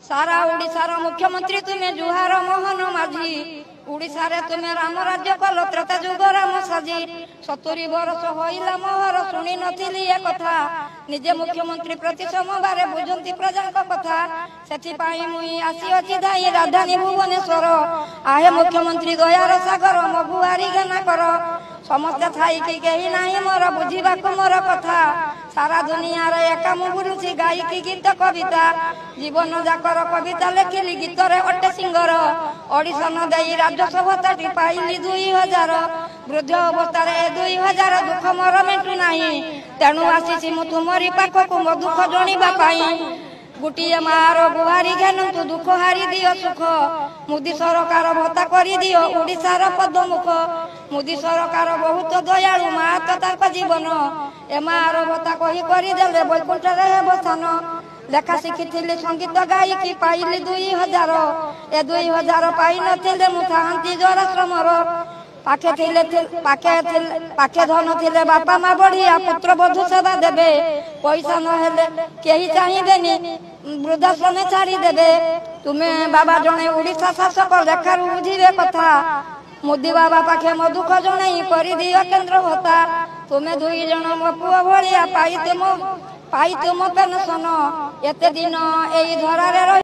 सारा ओडिशार मुख्यमंत्री तुम्हें जुहार मोहन माझी ओडिशा रे तुम्हें राम राज्य कल त्रेता जुग राम साजी 70 वर्ष होइला मोहर शुणी नथिली ए कथा निजे मुख्यमंत्री प्रति सोमवार बुझंती प्रजा कथा सेथिपाई मुई आसी अछि धाई राजधानी भुवनेश्वर आहे मुख्यमंत्री दयार सागर मो बुआरी गाना कर समस्त थाई कि केही नाही मोर बुझिबाकु मोर कथा सारा दुनिया रे एका मु गुरुछि गायकी गीत कविता जीवन जाकर कविता लेखिली गीत रे अटे सिंगर ऑडिशन देई राज्यसभाटी पाइली 2000 वृद्ध अवस्था 2000 दुख मोर मेटु नाही तेणु आसीछि मु तुमरी पाखकु मो दुख जणिबा पाई गुटिए मार गुहारी घेनतु दुख हारी दियो सुख मोदी सरकार भत्ता करी दियो ओडिशार पद्ममुख मोदी सरकार बहुत दयालु मात ताक जीवन ए मार भत्ता कही करी देले बैकुंठ रे बसन लेखा शिखिथिली संगीत गायकी पाइली 2000 ए 2000 पाई नथिले मु थांती जराश्रमर पाखे धन थिले बापा माँ बढ़िया पुत्र बधू सेवा देबे पैसा न हेले केही चाहिबेनी वृद्धाश्रम छाड़ी देबे तुम्हें बाबा जने ओडिशा शासक लेखार बुझिबे कथा मोदी बाबा पाखे मो दुख जने करी दियो केंद्र भत्ता तुम्हें 2 जन मो पुआ भलिया पाइते मो पेंशन एते दिन एई धरारे